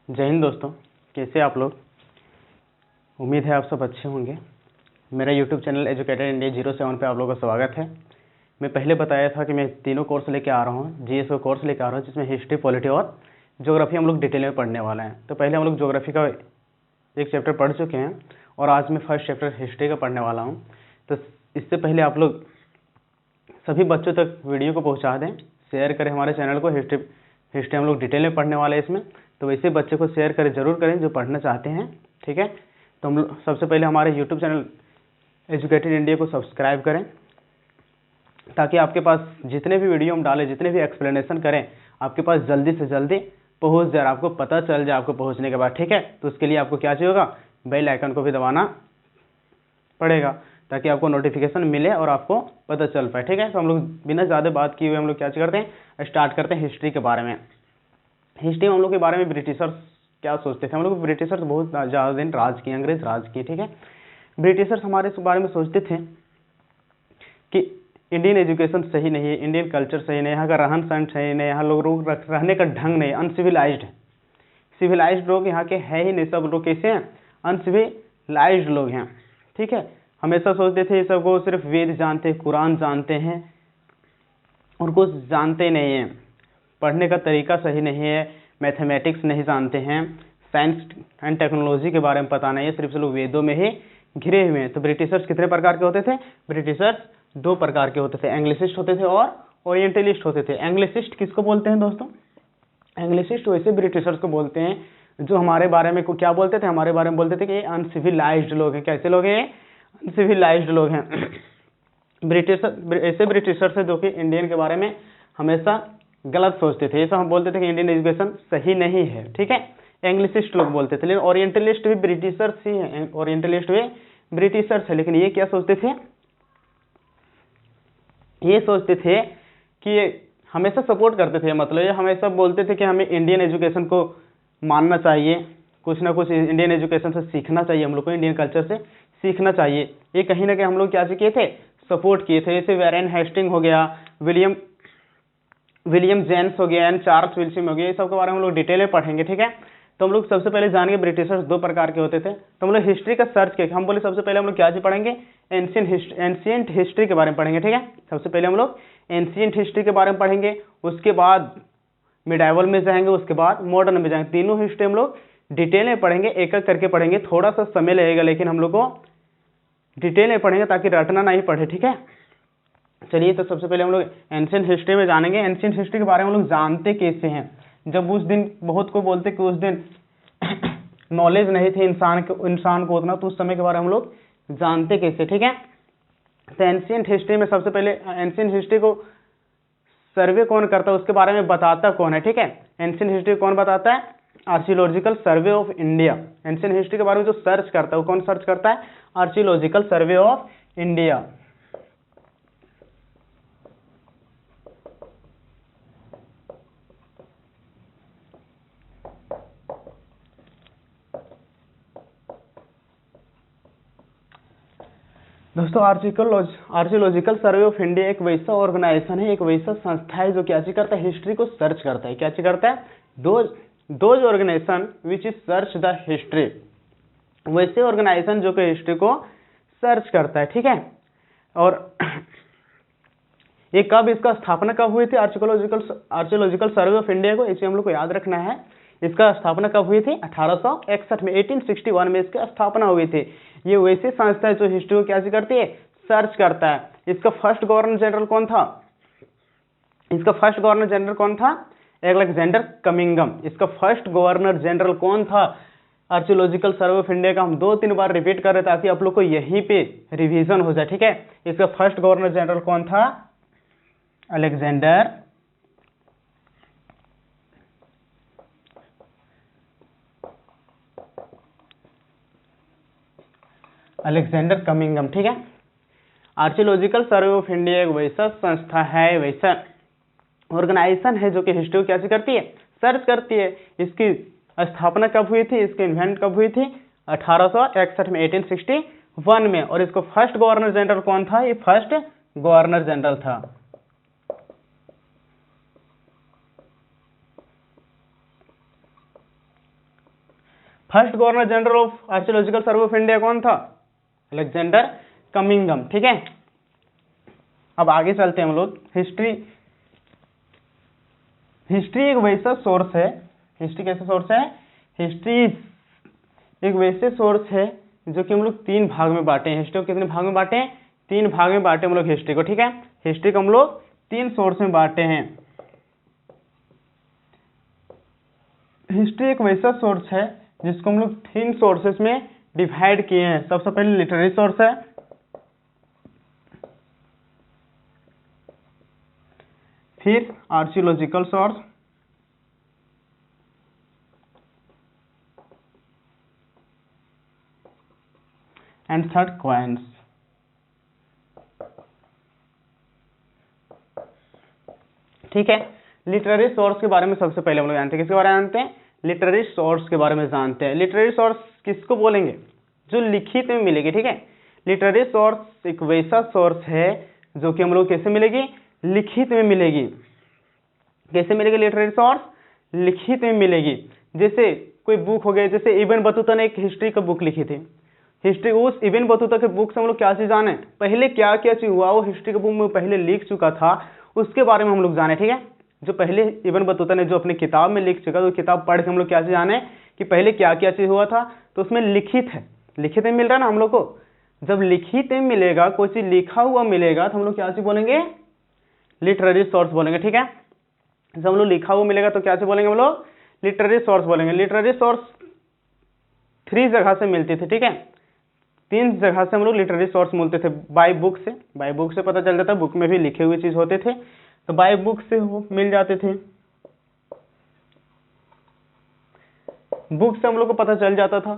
जय हिंद दोस्तों, कैसे आप लोग। उम्मीद है आप सब अच्छे होंगे। मेरा यूट्यूब चैनल एजुकेटेड इंडिया 07 पे आप लोगों का स्वागत है। मैं पहले बताया था कि मैं तीनों कोर्स लेके आ रहा हूँ, जीएस कोर्स लेके आ रहा हूँ, जिसमें हिस्ट्री, पॉलिटी और ज्योग्राफी हम लोग डिटेल में पढ़ने वाले हैं। तो पहले हम लोग ज्योग्राफी का एक चैप्टर पढ़ चुके हैं और आज मैं फर्स्ट चैप्टर हिस्ट्री का पढ़ने वाला हूँ। तो इससे पहले आप लोग सभी बच्चों तक वीडियो को पहुँचा दें, शेयर करें हमारे चैनल को। हिस्ट्री हम लोग डिटेल में पढ़ने वाले हैं इसमें, तो वैसे बच्चे को शेयर करें, जरूर करें जो पढ़ना चाहते हैं, ठीक है। तो हम लोग सबसे पहले हमारे यूट्यूब चैनल एजुकेटेड इंडिया को सब्सक्राइब करें, ताकि आपके पास जितने भी वीडियो हम डालें, जितने भी एक्सप्लेनेशन करें, आपके पास जल्दी से जल्दी पहुंच जाए, आपको पता चल जाए आपको पहुंचने के बाद, ठीक है। तो उसके लिए आपको क्या चाहिए होगा, बेल आइकन को भी दबाना पड़ेगा, ताकि आपको नोटिफिकेशन मिले और आपको पता चल पाए, ठीक है। तो हम लोग बिना ज़्यादा बात किए हुए हम लोग क्या करते हैं, स्टार्ट करते हैं हिस्ट्री के बारे में। हिस्ट्री में हम लोग के बारे में ब्रिटिशर्स क्या सोचते थे। हम लोग ब्रिटिशर्स बहुत ज़्यादा दिन राज किए, अंग्रेज राज किए, ठीक है। ब्रिटिशर्स हमारे बारे में सोचते थे कि इंडियन एजुकेशन सही नहीं है, इंडियन कल्चर सही नहीं है, यहाँ का रहन सहन सही नहीं है, यहाँ लोग रहने का ढंग नहीं, अनसिविलाइज्ड है। सिविलाइज्ड लोग यहाँ के है ही नहीं, सब लोग कैसे हैं, अनसिविलाइज्ड लोग हैं, ठीक है। हमेशा सोचते थे ये सब को सिर्फ वेद जानते हैं, कुरान जानते हैं और कुछ जानते नहीं हैं, पढ़ने का तरीका सही नहीं है, मैथमेटिक्स नहीं जानते हैं, साइंस एंड टेक्नोलॉजी के बारे में पता नहीं है, सिर्फ से लोग वेदों में ही घिरे हुए हैं। तो ब्रिटिशर्स कितने प्रकार के होते थे, ब्रिटिशर्स दो प्रकार के होते थे, एंग्लिसिस्ट होते थे और ओरिएंटलिस्ट होते थे। एंग्लिसिस्ट किसको बोलते हैं दोस्तों, एंग्लिसिस्ट वैसे ब्रिटिशर्स को बोलते हैं जो हमारे बारे में क्या बोलते थे, हमारे बारे में बोलते थे कि ये अनसिविलाइज्ड लोग हैं। कैसे लोग हैं, अनसिविलाइज्ड लोग हैं। ब्रिटिशर ऐसे ब्रिटिशर्स हैं जो कि इंडियन के बारे में हमेशा गलत सोचते थे, ये सब हम बोलते थे कि इंडियन एजुकेशन सही नहीं है, ठीक है। एंग्लिसिस्ट लोग बोलते थे, लेकिन ओरिएंटलिस्ट भी ब्रिटिशर्स ही हैं, ओरिएंटलिस्ट भी ब्रिटिशर्स है। लेकिन ये क्या सोचते थे, ये सोचते थे कि ये हमेशा सपोर्ट करते थे, मतलब ये हमेशा बोलते थे कि हमें इंडियन एजुकेशन को मानना चाहिए, कुछ ना कुछ इंडियन एजुकेशन से सीखना चाहिए, हम लोग को इंडियन कल्चर से सीखना चाहिए। ये कहीं ना कहीं हम लोग क्या किए थे, सपोर्ट किए थे। जैसे वैरेन हेस्टिंग हो गया, विलियम जेम्स हो गया एंड चार्ल्स विल्सन हो गया, ये सब के बारे में हम लोग डिटेल में पढ़ेंगे, ठीक है। तो हम लोग सबसे पहले जानेंगे ब्रिटिशर्स दो प्रकार के होते थे। तो हम लोग हिस्ट्री का सर्च किया, हम बोले सबसे पहले हम लोग क्या चीज पढ़ेंगे, एंशिएंट हिस्ट्री के बारे में पढ़ेंगे, ठीक है। सबसे पहले हम लोग एंशिएंट हिस्ट्री के बारे में पढ़ेंगे, उसके बाद मिडाइवल में जाएंगे, उसके बाद मॉडर्न में जाएंगे। तीनों हिस्ट्री हम लोग डिटेल में पढ़ेंगे, एक एक करके पढ़ेंगे। थोड़ा सा समय लगेगा, लेकिन हम लोग को डिटेल में पढ़ेंगे ताकि रटना नहीं पड़े, ठीक है। चलिए, तो सबसे पहले हम लोग एंशिएंट हिस्ट्री में जानेंगे। एंशिएंट हिस्ट्री के बारे में हम लोग जानते कैसे हैं, जब उस दिन बहुत को बोलते कि उस दिन नॉलेज नहीं थे इंसान को उतना, तो उस समय के बारे में हम लोग जानते कैसे, ठीक है। तो एंशिएंट हिस्ट्री में सबसे पहले एंशिएंट हिस्ट्री को सर्वे कौन करता है, उसके बारे में बताता कौन है, ठीक है। एंशिएंट हिस्ट्री कौन बताता है, archaeological survey of India. Ancient history के बारे में जो सर्च करता है वो कौन सर्च करता है, आर्कियोलॉजिकल सर्वे ऑफ इंडिया। दोस्तों, आर्कियोलॉजिकल सर्वे ऑफ इंडिया एक वैसा ऑर्गेनाइजेशन है, एक वैसा संस्था है जो क्या करता है, हिस्ट्री को सर्च करता है। क्या करता है, those organization which is search the history, वैसे ऑर्गेनाइजेशन जो कि हिस्ट्री को सर्च करता है, ठीक है। और ये कब, इसका स्थापना कब हुई थी, आर्कियोलॉजिकल सर्वे ऑफ इंडिया को, इसे हम लोग को याद रखना है। इसका स्थापना कब हुई थी, 1861 में, 1861 में इसकी स्थापना हुई थी। ये वैसी संस्था है जो हिस्ट्री को क्या करती है, सर्च करता है। इसका फर्स्ट गवर्नर जनरल कौन था, इसका फर्स्ट गवर्नर जनरल कौन था, अलेक्जेंडर कमिंगम। इसका फर्स्ट गवर्नर जनरल कौन था आर्कियोलॉजिकल सर्वे ऑफ इंडिया का, हम 2-3 बार रिपीट कर रहे ताकि आप लोग को यहीं पे रिवीजन हो जाए, ठीक है। इसका फर्स्ट गवर्नर जनरल कौन था, अलेक्जेंडर कमिंगम, ठीक है। आर्कियोलॉजिकल सर्वे ऑफ इंडिया एक वैसा संस्था है, वैसा ऑर्गेनाइजेशन है जो कि हिस्ट्री को क्या करती है, सर्च करती है। इसकी स्थापना कब हुई थी, इसकी इन्वेंट कब हुई थी, 1861 में, 1861 में। और इसको फर्स्ट गवर्नर जनरल कौन था, ये फर्स्ट गवर्नर जनरल था। First governor general of archaeological survey of India कौन था? अलेक्जेंडर कमिंघम। ठीक है, अब आगे चलते हैं हम लोग। हिस्ट्री एक वैसा सोर्स है, हिस्ट्री कैसा सोर्स है? हिस्ट्री एक वैसे सोर्स है जो कि हम लोग 3 भाग में बांटे हैं। हिस्ट्री को कितने भाग में बांटे हैं? 3 भाग में बांटे हम लोग हिस्ट्री को। ठीक है, हिस्ट्री को हम लोग 3 सोर्स में बांटे हैं। हिस्ट्री एक वैसा सोर्स है जिसको हम लोग 3 सोर्सेस में डिवाइड किए हैं। सबसे पहले लिटरेरी सोर्स है, फिर archaeological source, and third coins. ठीक है, लिटरेरी सोर्स के बारे में सबसे पहले हम लोग जानते हैं। किसके बारे में जानते हैं? लिटरेरी सोर्स के बारे में जानते हैं। लिटरेरी सोर्स किसको बोलेंगे? जो लिखित में मिलेगी। ठीक है, लिटरेरी सोर्स एक वैसा सोर्स है जो कि हम लोग कैसे मिलेगी? लिखित में मिलेगी। कैसे मिलेगी लिटरेरी सोर्स? लिखित में मिलेगी। जैसे कोई बुक हो गया, जैसे इब्न बतूता ने एक हिस्ट्री का बुक लिखी थी। हिस्ट्री, उस इब्न बतूता के बुक से हम लोग क्या चीज जाने? पहले क्या क्या चीज हुआ, वो हिस्ट्री के बुक में पहले लिख चुका था, उसके बारे में हम लोग जाने। ठीक है, जो पहले इब्न बतूता ने जो अपनी किताब में लिख चुका, तो किताब पढ़ के हम लोग क्या चीज जाने कि पहले क्या क्या चीज हुआ था, तो उसमें लिखित है। लिखित में मिल रहा है ना हम लोग को। जब लिखित में मिलेगा, कोई चीज लिखा हुआ मिलेगा, तो हम लोग क्या चीज बोलेंगे? लिटरेरी सोर्स बोलेंगे। ठीक है, जब हम लोग लिखा हुआ मिलेगा तो क्या चीज बोलेंगे हम लोग? लिटरेरी सोर्स बोलेंगे। लिटरेरी सोर्स 3 जगह से मिलती थी। ठीक है, 3 जगह से हम लोग लिटरेरी सोर्स मिलते थे। बाय बुक से, बाय बुक से पता चल जाता, बुक में भी लिखे हुए चीज होते थे, तो बाय बुक से वो मिल जाते थे। बुक से हम लोग को पता चल जाता था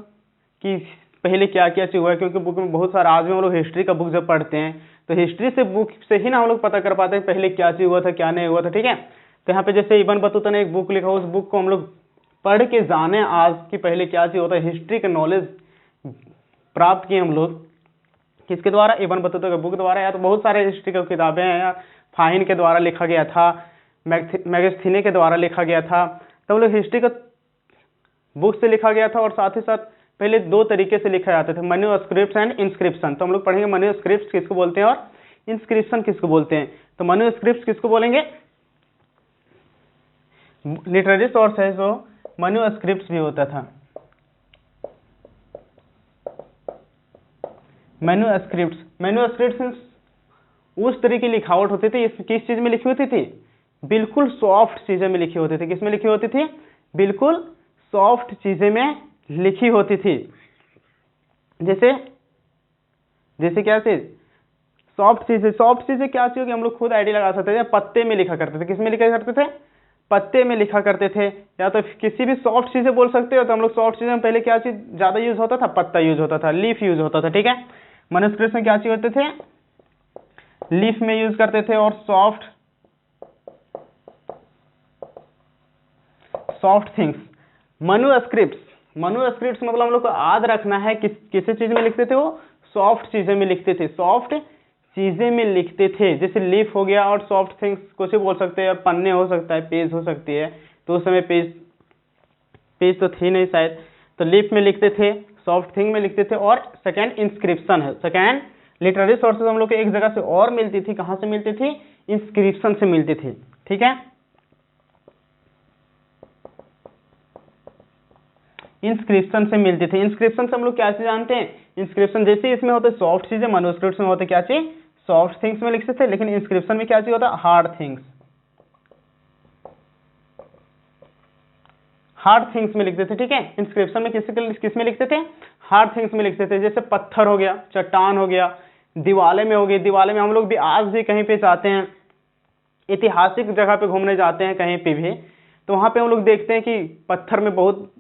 कि पहले क्या क्या चीज हुआ है, क्योंकि बुक में बहुत सारा, आज भी हम लोग हिस्ट्री का बुक जब पढ़ते हैं तो हिस्ट्री से बुक से ही ना हम लोग पता कर पाते हैं पहले क्या चीज हुआ था, क्या नहीं हुआ था। ठीक है, तो यहाँ पे जैसे इब्न बतूता ने एक बुक लिखा, उस बुक को हम लोग पढ़ के जाने आज की पहले क्या चीज होता है, हिस्ट्री का नॉलेज प्राप्त किए हम लोग। किसके द्वारा? इब्न बतूता के बुक द्वारा। या तो बहुत सारे हिस्ट्री की किताबें हैं, या फाहिन के द्वारा लिखा गया था, मैगस्थीनी के द्वारा लिखा गया था, तो हम लोग हिस्ट्री का बुक से लिखा गया था। और साथ ही साथ पहले 2 तरीके से लिखा जाते थे, मैन्युस्क्रिप्ट्स एंड इंस्क्रिप्शन। तो हम लोग पढ़ेंगे मैन्युस्क्रिप्ट्स किसको बोलते हैं और इंस्क्रिप्शन किसको बोलते हैं। तो मैन्युस्क्रिप्ट्स किसको बोलेंगे? लिटरेरी सोर्स है जो मैन्युस्क्रिप्ट्स भी होता था। मैन्युस्क्रिप्ट्स उस तरह की लिखावट होती थी, किस चीज में लिखी होती थी? बिल्कुल सॉफ्ट चीजें में लिखी होती थी। किस में लिखी होती थी? बिल्कुल सॉफ्ट चीजें में लिखी होती थी। जैसे क्या चीज? सॉफ्ट चीजें क्या चीज होगी, हम लोग खुद आइडिया लगा सकते थे। पत्ते में लिखा करते थे। किस में लिखा करते थे? पत्ते में लिखा करते थे। या तो किसी भी सॉफ्ट चीजें बोल सकते हो। तो हम लोग सॉफ्ट चीजें में पहले क्या चीज ज्यादा यूज होता था? पत्ता यूज होता था, लीफ यूज होता था। ठीक है, मैन्युस्क्रिप्ट्स में क्या चीज होते थे? लीफ में यूज करते थे। और सॉफ्ट थिंग्स। मैन्युस्क्रिप्ट्स मतलब हम लोग को याद रखना है किसी चीज में लिखते थे? वो सॉफ्ट चीजें में लिखते थे, सॉफ्ट चीजें में लिखते थे। जैसे लीफ हो गया, और सॉफ्ट थिंग्स कुछ भी बोल सकते हैं, पन्ने हो सकता है, पेज हो सकती है। तो उस समय पेज तो थी नहीं शायद, तो लीफ में लिखते थे, सॉफ्ट थिंग में लिखते थे। और सेकेंड इंस्क्रिप्शन है। सेकेंड लिटरेरी सोर्सेज हम लोग को एक जगह से और मिलती थी। कहाँ से मिलती थी? इंस्क्रिप्शन से मिलती थी। ठीक है, इंस्क्रिप्शन से मिलती थी। इंस्क्रिप्शन से हम लोग क्या चीज जानते हैं? इंस्क्रिप्शन जैसे इसमें होते सॉफ्ट चीजें, मैन्युस्क्रिप्ट्स में होते क्या चीज? सॉफ्ट थिंग्स में लिखते थे। लेकिन इंस्क्रिप्शन में क्या चीज होता? Hard things. हार्ड थिंग्स में लिखते थे। ठीक है, इंस्क्रिप्शन में किस में लिखते थे? हार्ड थिंग्स में लिखते थे। जैसे पत्थर हो गया, चट्टान हो गया, दीवाले में हो गई। दीवाले में हम लोग भी आज भी कहीं पे जाते हैं, ऐतिहासिक जगह पे घूमने जाते हैं कहीं पे भी, तो वहां पे हम लोग देखते हैं कि पत्थर में, बहुत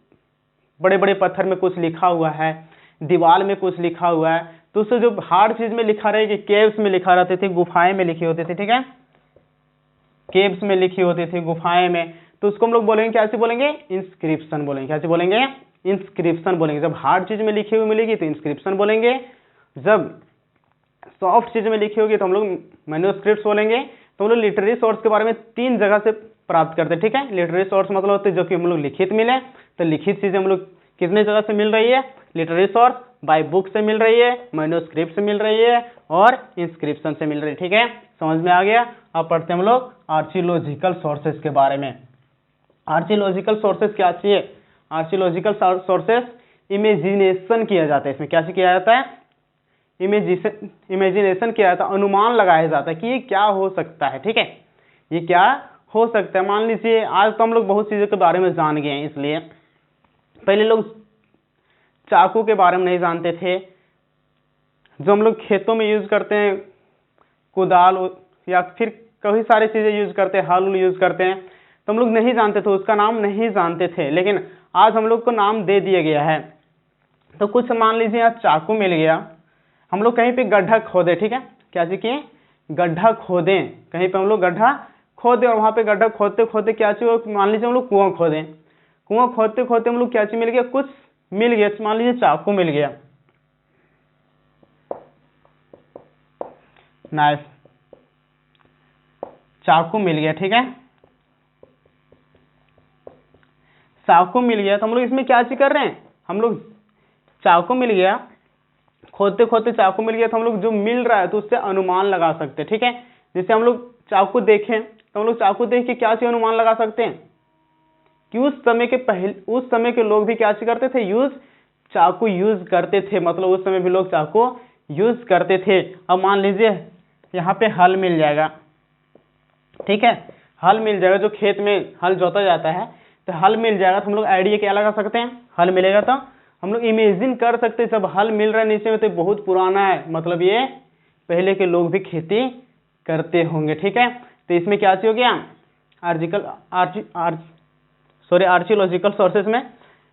बड़े बड़े पत्थर में कुछ लिखा हुआ है, दीवार में कुछ लिखा हुआ है। तो उससे जो हार्ड चीज में लिखा रहेगी, केव्स में लिखा रहते थे, गुफाएं में लिखी होती थी। ठीक है, केव्स में लिखी होती थी, गुफाएं में, तो उसको हम लोग बोलेंगे क्या चीज बोलेंगे? इंस्क्रिप्शन बोलेंगे। क्या चीज बोलेंगे? इंस्क्रिप्शन बोलेंगे। जब हार्ड चीज में लिखी हुई मिलेगी तो इंस्क्रिप्शन बोलेंगे। जब सॉफ्ट चीज में लिखी होगी तो हम लोग मैन्युस्क्रिप्ट्स बोलेंगे। तो हम लोग लिटरेरी सोर्स के बारे में 3 जगह से प्राप्त करते हैं। ठीक है, लिटरेरी सोर्स मतलब होते हैं जो कि हम लोग लिखित मिले, तो लिखित चीजें हम लोग कितने जगह से मिल रही है? लिटरेरी सोर्स बाय बुक से मिल रही है, मैन्युस्क्रिप्ट से मिल रही है और इंस्क्रिप्शन से मिल रही है। ठीक है, समझ में आ गया। अब पढ़ते हैं हम लोग आर्चियोलॉजिकल सोर्सेस के बारे में। आर्चियोलॉजिकल सोर्सेस क्या चाहिए? आर्चियोलॉजिकल सोर्सेस इमेजिनेशन किया जाता है। इसमें क्या किया जाता है? इमेजिनेशन किया जाता है, अनुमान लगाया जाता है कि ये क्या हो सकता है। ठीक है, ये क्या हो सकता है। मान लीजिए आज तो हम लोग बहुत चीज़ों के बारे में जान गए हैं, इसलिए पहले लोग चाकू के बारे में नहीं जानते थे, जो हम लोग खेतों में यूज करते हैं, कुदाल या फिर कई सारी चीज़ें यूज करते हैं, हल यूज करते हैं, तो हम लोग नहीं जानते थे, उसका नाम नहीं जानते थे, लेकिन आज हम लोग को नाम दे दिया गया है। तो कुछ मान लीजिए यहाँ चाकू मिल गया, हम लोग कहीं पे गड्ढा खोदे। ठीक है, क्या चीज किए? गड्ढा खोदे, कहीं पे हम लोग गड्ढा खोदे और वहां पे गड्ढा खोदते खोदते क्या चीज, मान लीजिए हम लोग कुआं खोदे, कुआं खोदते खोदते हम लोग क्या चीज मिल गया? कुछ मिल गया, मान लीजिए चाकू मिल गया, नाइफ, चाकू मिल गया। ठीक है, चाकू मिल गया, तो हम लोग इसमें क्या चीज कर रहे हैं? हम लोग चाकू मिल गया, खोदते खोदते चाकू मिल गया, तो हम लोग जो मिल रहा है तो उससे अनुमान लगा सकते हैं। ठीक है, जैसे हम लोग चाकू देखें तो हम लोग चाकू देख के क्या चीज अनुमान लगा सकते हैं कि उस समय के लोग भी क्या चीज करते थे? चाकू यूज करते थे, मतलब उस समय भी लोग चाकू यूज करते थे। अब मान लीजिए यहाँ पे हल मिल जाएगा। ठीक है, हल मिल जाएगा, जो खेत में हल जोता जाता है तो हल मिल जाएगा, तो हम लोग आइडिया क्या लगा सकते हैं? हल मिलेगा तो हम लोग इमेजिन कर सकते हैं, जब हल मिल रहा है नीचे में तो बहुत पुराना है, मतलब ये पहले के लोग भी खेती करते होंगे। ठीक है, तो इसमें क्या चीज हो गया? आर्चियोलॉजिकल सोर्सेस में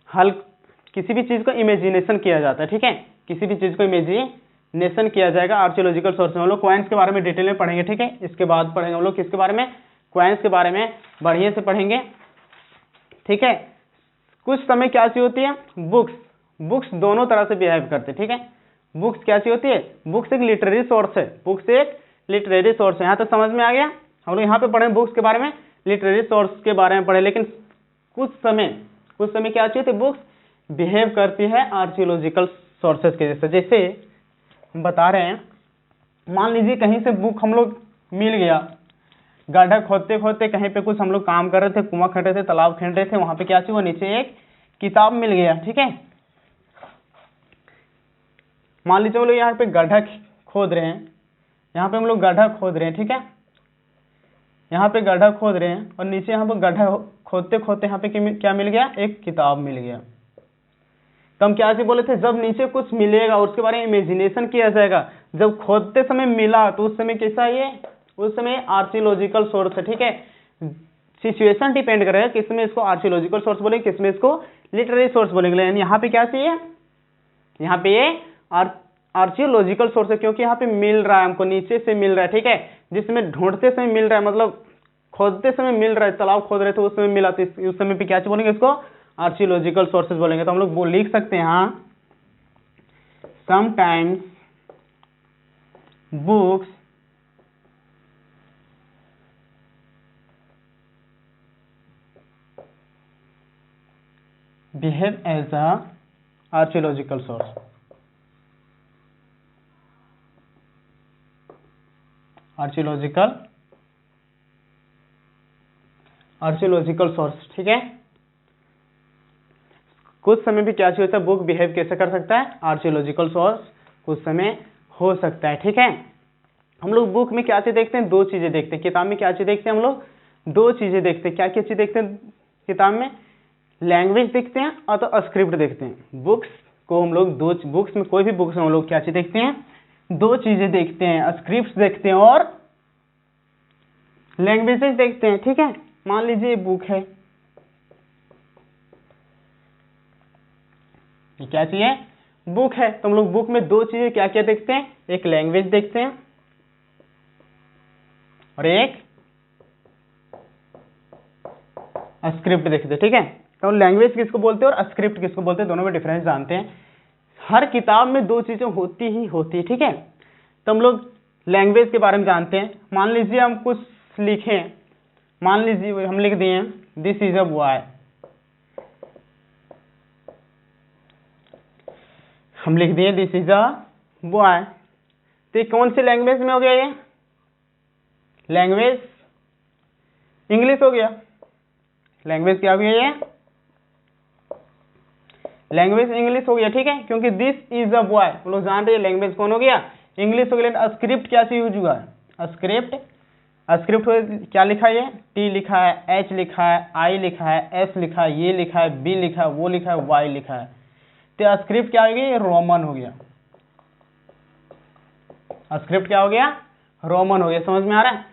हल, किसी भी चीज को इमेजिनेशन किया जाता है। ठीक है, किसी भी चीज को इमेजिनेशन किया जाएगा आर्चियोलॉजिकल सोर्स में। हम लोग कॉइन्स के बारे में डिटेल में पढ़ेंगे। ठीक है, इसके बाद पढ़ेंगे हम लोग किसके बारे में? कॉइन्स के बारे में बढ़िया से पढ़ेंगे। ठीक है, कुछ समय क्या चीज होती है? बुक्स दोनों तरह से बिहेव करते हैं। ठीक है, बुक्स क्या चीज होती है? बुक्स एक लिटरेरी सोर्स है, बुक्स एक लिटरेरी सोर्स है। यहाँ तक समझ में आ गया? हम लोग यहाँ पे पढ़े बुक्स के बारे में, लिटरेरी सोर्स के बारे में पढ़े, लेकिन कुछ समय क्या चीज होती है? बुक्स बिहेव करती है आर्चियोलॉजिकल सोर्सेस के जैसे। जैसे हम बता रहे हैं, मान लीजिए कहीं से बुक हम लोग मिल गया, गड्ढा खोदते खोदते कहीं पे कुछ हम लोग काम कर रहे थे, कुआं खड़ रहे थे, तालाब खड़ रहे थे, वहां पे क्या चीज, वो नीचे एक किताब मिल गया। ठीक है, मान लीजिए हम लोग यहाँ पे गड्ढा खोद रहे हैं, यहाँ पे हम लोग गड्ढा खोद रहे हैं। ठीक है, यहाँ पे गड्ढा खोद रहे हैं और नीचे यहाँ पे गड्ढा खोदते खोदते यहाँ पे क्या मिल गया? एक किताब मिल गया। तो हम क्या से बोले थे? जब नीचे कुछ मिलेगा उसके बारे में इमेजिनेशन किया जाएगा। जब खोदते समय मिला तो उस समय कैसा ये? उस समय आर्चियोलॉजिकल सोर्स है। ठीक है, सिचुएशन डिपेंड करेगा किसमें इसको आर्चियोलॉजिकल सोर्स बोलेंगे, किसमें इसको लिटरेरी सोर्स बोलेंगे। यानी यहाँ पे क्या चाहिए? यहाँ पे ये आर्चियोलॉजिकल सोर्स है, क्योंकि यहाँ पे मिल रहा है, हमको नीचे से मिल रहा है। ठीक है, जिसमें ढूंढते समय मिल रहा है, मतलब खोदते समय मिल रहा है, तालाब खोद रहे थे उस समय मिला, तो उस समय पे क्या बोलेंगे? इसको आर्चियोलॉजिकल सोर्सेज बोलेंगे। तो हम लोग वो लिख सकते हैं, हाँ, sometimes books behave as a archaeological source. Archaeological source. ठीक है, कुछ समय भी क्या होता है? बुक बिहेव कैसे कर सकता है? आर्चियोलॉजिकल सोर्स कुछ समय हो सकता है। ठीक है, हम लोग बुक में क्या चीज देखते हैं? दो चीजें देखते हैं। किताब में क्या चीज देखते हैं? हम लोग दो चीजें देखते हैं। क्या क्या चीज देखते हैं किताब में? लैंग्वेज देखते हैं और तो स्क्रिप्ट देखते हैं। बुक्स को हम लोग बुक्स में, कोई भी बुक्स में हम लोग क्या चीज देखते हैं? दो चीजें देखते हैं, स्क्रिप्ट देखते हैं और लैंग्वेजेस देखते हैं। ठीक है, मान लीजिए ये बुक है, ये क्या चाहिए? बुक है, तो हम लोग बुक में दो चीजें क्या क्या देखते हैं? एक लैंग्वेज देखते हैं और एक स्क्रिप्ट देखते हैं। ठीक है, तो लैंग्वेज किसको बोलते हैं और स्क्रिप्ट किसको बोलते हैं, दोनों में डिफरेंस जानते हैं। हर किताब में दो चीजें होती ही होती है। ठीक है, तो हम लोग लैंग्वेज के बारे में जानते हैं। मान लीजिए हम कुछ लिखें, मान लीजिए हम लिख दिए दिस इज अ बॉय, हम लिख दिए दिस इज अ बॉय। तो ये कौन सी लैंग्वेज में हो गया? ये लैंग्वेज इंग्लिश हो गया। लैंग्वेज क्या हो गया? ये लैंग्वेज इंग्लिश हो गया, ठीक है, क्योंकि दिस इज अ बॉय वो लोग जान रहे हैं लैंग्वेज कौन हो गया? इंग्लिश हो गया। स्क्रिप्ट क्या से यूज हुआ है? स्क्रिप्ट क्या लिखा है? टी लिखा है, एच लिखा है, आई लिखा है, एस लिखा है, ये लिखा है, बी लिखा है, वो लिखा है, वाई लिखा है। तो स्क्रिप्ट क्या हो गया? ये रोमन हो गया। स्क्रिप्ट क्या हो गया? रोमन हो गया। समझ में आ रहा है?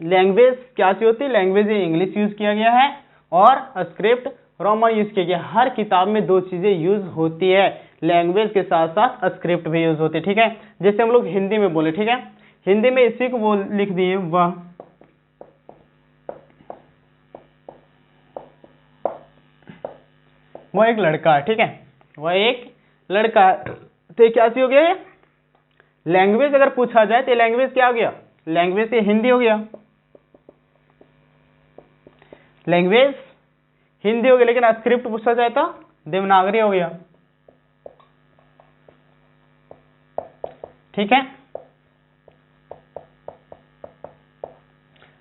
लैंग्वेज क्या सी होती है? लैंग्वेज इंग्लिश यूज किया गया है और स्क्रिप्ट रोमन यूज किया गया। हर किताब में दो चीजें यूज होती है, लैंग्वेज के साथ साथ स्क्रिप्ट भी यूज होती है, ठीक है। जैसे हम लोग हिंदी में बोले, ठीक है, हिंदी में इसी को वो लिख दिए वह एक लड़का है, ठीक है, वह एक लड़का है। तो क्या सी हो गया? ये लैंग्वेज अगर पूछा जाए तो लैंग्वेज क्या हो गया? लैंग्वेज से हिंदी हो गया। लैंग्वेज हिंदी हो गया, लेकिन स्क्रिप्ट पूछा जाए तो देवनागरी हो गया, ठीक है।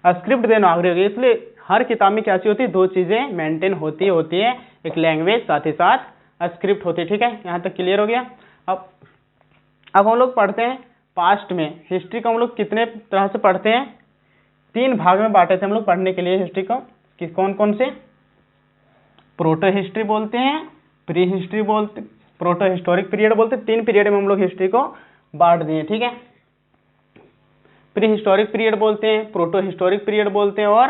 स्क्रिप्ट देवनागरी हो गई। इसलिए हर किताब में क्या चीज होती है? दो चीजें मेंटेन होती है, एक लैंग्वेज साथ ही साथ स्क्रिप्ट होती है, ठीक है। यहां तक क्लियर हो गया। अब हम लोग पढ़ते हैं पास्ट में। हिस्ट्री को हम लोग कितने तरह से पढ़ते हैं? 3 भाग में बांटे थे हम लोग पढ़ने के लिए हिस्ट्री को। कौन कौन से? प्रोटो हिस्ट्री बोलते हैं, प्री हिस्ट्री बोलते, प्रोटो हिस्टोरिक पीरियड बोलते हैं। 3 पीरियड में हम लोग हिस्ट्री को बांट दिए, ठीक है। प्री हिस्टोरिक पीरियड बोलते हैं, प्रोटो हिस्टोरिक पीरियड बोलते हैं और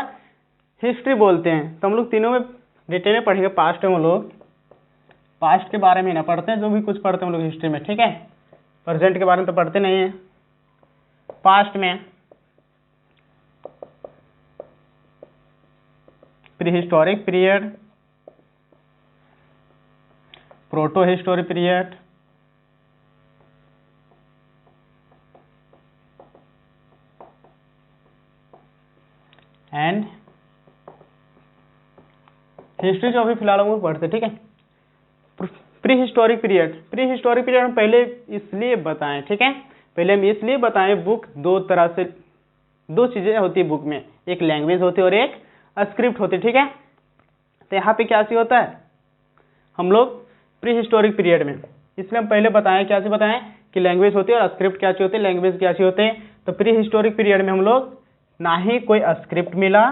हिस्ट्री बोलते हैं। तो हम लोग तीनों में डिटेल में पढ़ेंगे। पास्ट में हम लोग पास्ट के बारे में ना पढ़ते हैं, जो भी कुछ पढ़ते हैं हम लोग हिस्ट्री में, ठीक है। प्रेजेंट के बारे में तो पढ़ते नहीं है। पास्ट में pre historic period, proto historic period, and history जो अभी फिलहाल हम लोग पढ़ते, ठीक है। Pre historic period, pre historic period हम पहले इसलिए बताएं, ठीक है, पहले हम इसलिए बताएं, बुक दो तरह से, दो चीजें होती है बुक में, एक लैंग्वेज होती है और एक स्क्रिप्ट होती है, ठीक है। तो यहाँ पे क्या सी होता है? हम लोग प्री हिस्टोरिक पीरियड में इसलिए हम पहले बताएं, क्या सी बताएं कि लैंग्वेज होती है और स्क्रिप्ट क्या सी होती है, लैंग्वेज क्या सी होते हैं। तो प्री हिस्टोरिक पीरियड में हम लोग ना ही कोई स्क्रिप्ट मिला,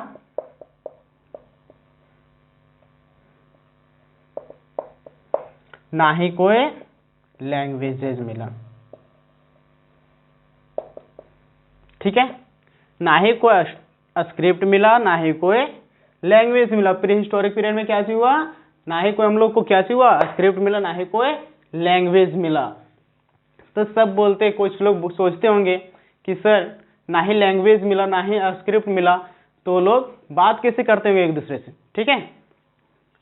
ना ही कोई लैंग्वेजेज मिला, ठीक है, ना ही कोई स्क्रिप्ट मिला, ना ही कोई लैंग्वेज मिला। प्री हिस्टोरिक पीरियड में क्या हुआ? ना ही कोई हम लोग को क्या हुआ? स्क्रिप्ट मिला, ना ही कोई लैंग्वेज मिला। तो सब बोलते, कुछ लोग सोचते होंगे कि सर ना ही लैंग्वेज मिला, ना ही स्क्रिप्ट मिला, तो लोग बात कैसे करते होंगे एक दूसरे से, ठीक है।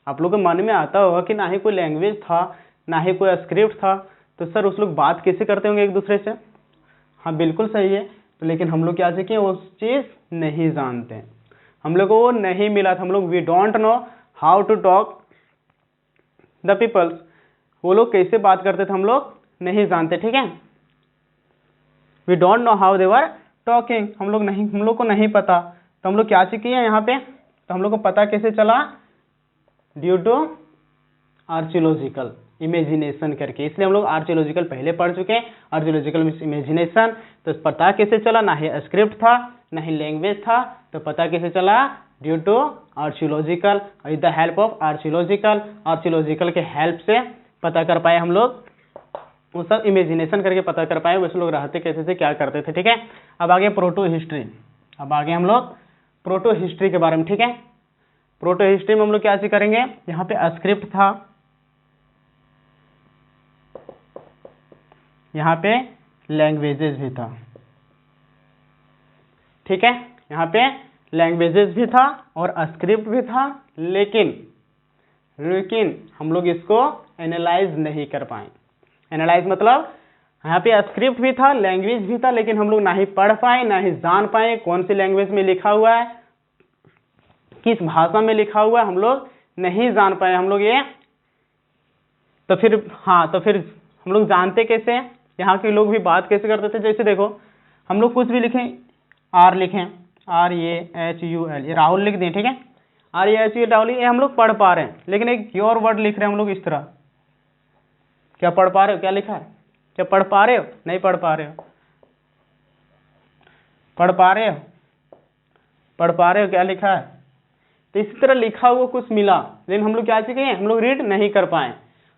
आप लोग के मन में आता होगा कि ना ही कोई लैंग्वेज था, ना ही कोई स्क्रिप्ट था, तो सर उस लोग बात कैसे करते होंगे एक दूसरे से? हाँ बिल्कुल सही है। तो लेकिन हम लोग क्या सीखे? उस चीज नहीं जानते, हम लोग को वो नहीं मिला था। हम लोग we don't know how to talk the peoples, वो लोग कैसे बात करते थे हम लोग नहीं जानते, ठीक है। We don't know how they were talking, हम लोग को नहीं पता। तो हम लोग क्या सीखे हैं यहाँ पे? तो हम लोग को पता कैसे चला? ड्यू टू आर्चियोलॉजिकल इमेजिनेशन करके। इसलिए हम लोग आर्चियोलॉजिकल पहले पढ़ चुके हैं, आर्चियोलॉजिकल मींस इमेजिनेशन। तो पता कैसे चला? ना ही स्क्रिप्ट था, ना ही लैंग्वेज था, तो पता कैसे चला? Due to archaeological, with the help of archaeological के हेल्प से पता कर पाए हम लोग, वो सब इमेजिनेशन करके पता कर पाए वैसे लोग रहते कैसे थे, क्या करते थे, ठीक है। अब आगे प्रोटो हिस्ट्री, अब आगे हम लोग प्रोटो हिस्ट्री के बारे में, ठीक है। प्रोटो हिस्ट्री में हम लोग क्या चीज करेंगे? यहाँ पे स्क्रिप्ट था, यहाँ पे लैंग्वेजेस भी था, ठीक है। यहाँ पे लैंग्वेजेस भी था और स्क्रिप्ट भी था, लेकिन हम लोग इसको एनालाइज नहीं कर पाए। एनालाइज मतलब यहाँ पे स्क्रिप्ट भी था, लैंग्वेज भी था, लेकिन हम लोग ना ही पढ़ पाए, ना ही जान पाए कौन सी लैंग्वेज में लिखा हुआ है, किस भाषा में लिखा हुआ है, हम लोग नहीं जान पाए हम लोग ये। तो फिर हम लोग जानते कैसे हैं, यहाँ के लोग भी बात कैसे करते थे। जैसे देखो हम लोग कुछ भी लिखें, आर लिखें, RAHUL, ये राहुल लिख दें, ठीक है, RAHUL राहुल, ये हम लोग पढ़ पा रहे हैं। लेकिन एक योर वर्ड लिख रहे हैं हम लोग इस तरह, क्या पढ़ पा रहे हो, क्या लिखा है, क्या पढ़ पा रहे हो, नहीं पढ़ पा रहे हो, पढ़ पा रहे हो, पढ़ पा रहे हो, क्या लिखा है। तो इसी तरह लिखा हुआ कुछ मिला, लेकिन हम लोग क्या सीखे, हम लोग रीड नहीं कर पाए,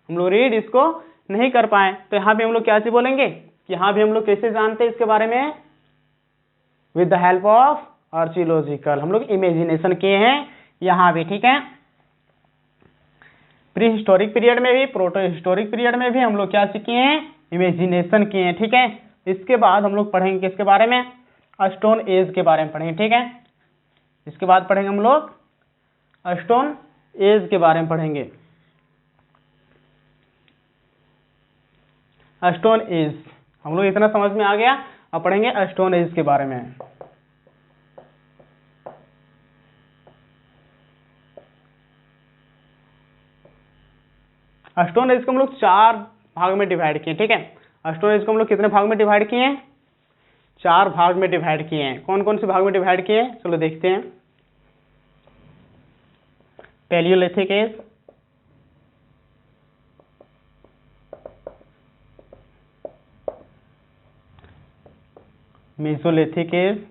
हम लोग रीड इसको नहीं कर पाए। तो यहाँ पे हम लोग क्या चीज बोलेंगे, कि यहाँ भी हम लोग कैसे जानते हैं इसके बारे में, विद द हेल्प ऑफ आर्चियोलॉजिकल, हम लोग इमेजिनेशन किए हैं यहाँ भी, ठीक है। प्री हिस्टोरिक पीरियड में भी, प्रोटो हिस्टोरिक पीरियड में भी हम लोग क्या सीखे हैं, इमेजिनेशन किए हैं, ठीक है। इसके बाद हम लोग पढ़ेंगे किसके बारे में, स्टोन एज के बारे में पढ़ेंगे, ठीक है। इसके बाद पढ़ेंगे हम लोग स्टोन एज के बारे में पढ़ेंगे, स्टोन एज, हम लोग इतना समझ में आ गया। अब पढ़ेंगे स्टोन एज के बारे में। स्टोन एज को हम लोग 4 भाग में डिवाइड किए, ठीक है। स्टोन एज को हम लोग कितने भाग में डिवाइड किए हैं, 4 भाग में डिवाइड किए हैं। कौन कौन से भाग में डिवाइड किए हैं, चलो देखते हैं। Palaeolithic age, mesolithic age,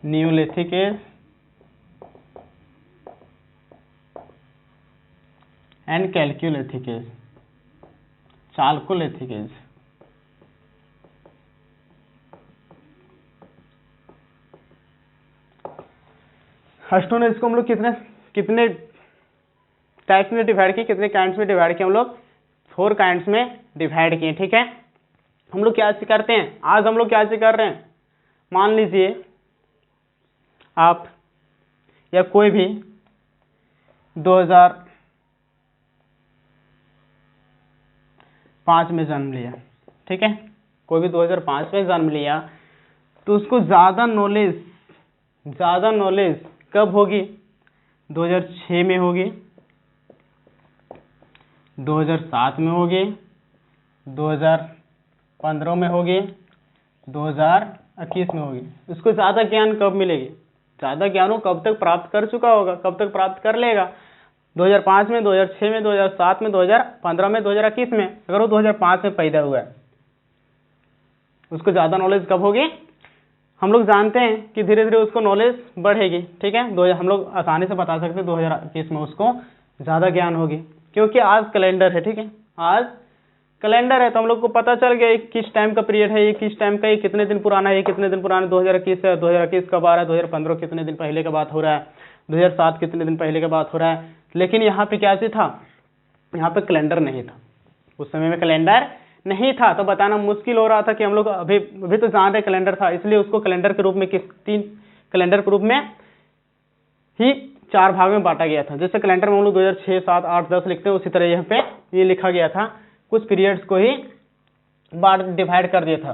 neolithic age and chalcolithic age, chalcolithic age. Stone age को हम लोग कितने कितने टाइप्स में डिवाइड किए, कितने काइंड्स में डिवाइड किए, हम लोग 4 काइंड्स में डिवाइड किए, ठीक है। हम लोग क्या करते हैं, आज हम लोग क्या कर रहे हैं, मान लीजिए आप या कोई भी 2005 में जन्म लिया, ठीक है, कोई भी 2005 में जन्म लिया, तो उसको ज़्यादा नॉलेज कब होगी, 2006 में होगी, 2007 में होगी, 2015 में होगी, 2021 में होगी। उसको ज़्यादा ज्ञान कब मिलेगी, ज़्यादा ज्ञान वो कब तक प्राप्त कर चुका होगा, कब तक प्राप्त कर लेगा, 2005 में, 2006 में, 2007 में, 2015 में, 2021 में। अगर वो 2005 में पैदा हुआ है, उसको ज़्यादा नॉलेज कब होगी, हम लोग जानते हैं कि धीरे धीरे उसको नॉलेज बढ़ेगी, ठीक है। हम लोग आसानी से बता सकते हैं 2021 में उसको ज़्यादा ज्ञान होगी, क्योंकि आज कैलेंडर है, ठीक है, आज कैलेंडर है, तो हम लोग को पता चल गया किस टाइम का पीरियड है, ये किस टाइम का, ये कितने दिन पुराना है, ये कितने दिन पुराना, 2021 है, 2021 कब आ रहा है, 2015 कितने दिन पहले का बात हो रहा है, 2007 कितने दिन पहले का बात हो रहा है। लेकिन यहाँ पे क्या चीज था, यहाँ पे कैलेंडर नहीं था, उस समय में कैलेंडर नहीं था, तो बताना मुश्किल हो रहा था कि हम लोग अभी तो जान रहे कैलेंडर था, इसलिए उसको कैलेंडर के रूप में 3 कैलेंडर के रूप में ही 4 भाग में बांटा गया था। जैसे कैलेंडर में हम लोग 2006, 7, 8, 10 लिखते हैं, उसी तरह यहाँ पे ये लिखा गया था, कुछ पीरियड्स को ही डिवाइड कर दिया था।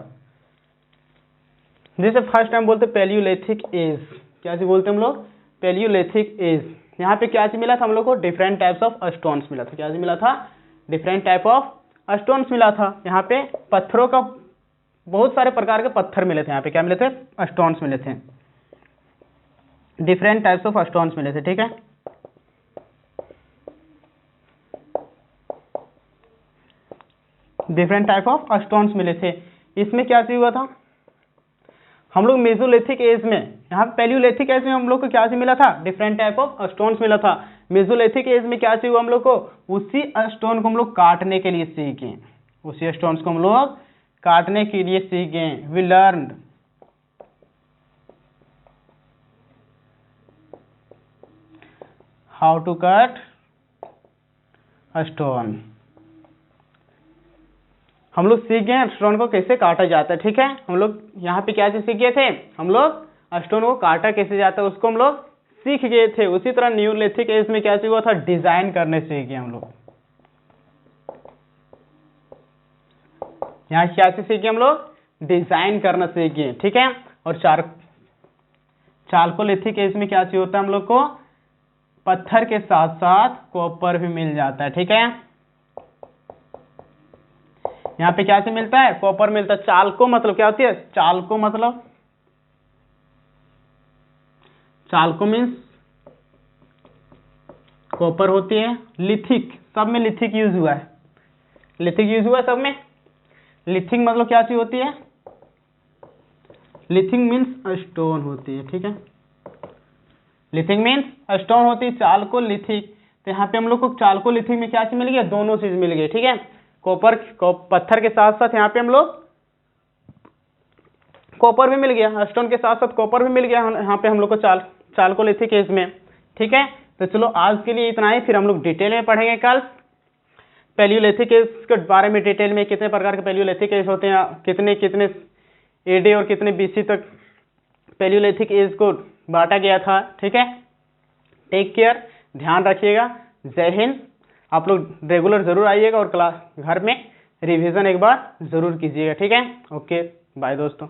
जैसे फर्स्ट टाइम बोलते पैलियोलिथिक एज, क्या चीज बोलते हैं हम लोग, पैलियोलिथिक एज। यहाँ पे क्या चीज मिला था हम लोग को, डिफरेंट टाइप्स ऑफ स्टोन्स मिला था। क्या चीज मिला था, डिफरेंट टाइप ऑफ स्टोन्स मिला था। यहाँ पे पत्थरों का बहुत सारे प्रकार के पत्थर मिले थे, यहाँ पे क्या मिले थे, स्टोन्स मिले थे, डिफरेंट टाइप्स ऑफ स्टोन्स मिले थे, ठीक है। डिफरेंट टाइप ऑफ स्टोन्स मिले थे। इसमें क्या चीज हुआ था, हम लोग मेसोलिथिक एज में, यहाँ पे पैलियोलिथिक एज में हम लोग को क्या चीज मिला था, डिफरेंट टाइप ऑफ स्टोन्स मिला था। मेसोलिथिक एज में क्या चीज हुआ हम लोग को, उसी स्टोन को हम लोग काटने के लिए सीखे, उसी स्टोन्स को हम लोग काटने के लिए सीखे। We learn how to cut stone, हम लोग सीख गए स्टोन को कैसे काटा जाता है, ठीक है। हम लोग यहाँ पे क्या चीज सीख गए थे, हम लोग स्टोन को काटा कैसे जाता है उसको हम लोग सीख गए थे। उसी तरह न्यूलिथिक एज में क्या चीज हुआ था, डिजाइन करने सीख गए हम लोग। यहाँ क्या चीज सीख गए हम लोग, डिजाइन करना सीख गए, ठीक है। और चाल्कोलिथिक एज में क्या चीज होता है हम लोग को, पत्थर के साथ साथ कॉपर भी मिल जाता है। ठीक है, यहाँ पे क्या से मिलता है? कॉपर मिलता है। चालको मतलब क्या होती है? चालको मतलब, चालको मीन्स कॉपर होती है। लिथिक, सब में लिथिक यूज हुआ है, लिथिक यूज हुआ है सब में। लिथिक मतलब क्या चीज होती है? लिथिक मीन्स स्टोन होती है। ठीक है, लिथिक मीन्स स्टोन होती है। चालको लिथिक, तो यहाँ पे हम लोग को चालको लिथिक में क्या चीज मिल गया? दोनों चीज मिल गई। ठीक है, कॉपर पत्थर के साथ साथ यहाँ पे हम लोग कॉपर भी मिल गया, स्टोन के साथ साथ कॉपर भी मिल गया यहाँ पे हम लोग को चालको लिथिक इसमें। ठीक है, तो चलो आज के लिए इतना ही, फिर हम लोग डिटेल में पढ़ेंगे कल पैलियोलिथिक एज के बारे में, डिटेल में कितने प्रकार के पैलियोलिथिक एज होते हैं, कितने कितने एडी और कितने बीसी तक पैलियोलिथिक एज को बांटा गया था। ठीक है, टेक केयर, ध्यान रखिएगा। जय हिंद। आप लोग रेगुलर जरूर आइएगा और क्लास घर में रिवीजन एक बार जरूर कीजिएगा। ठीक है, ओके बाय दोस्तों।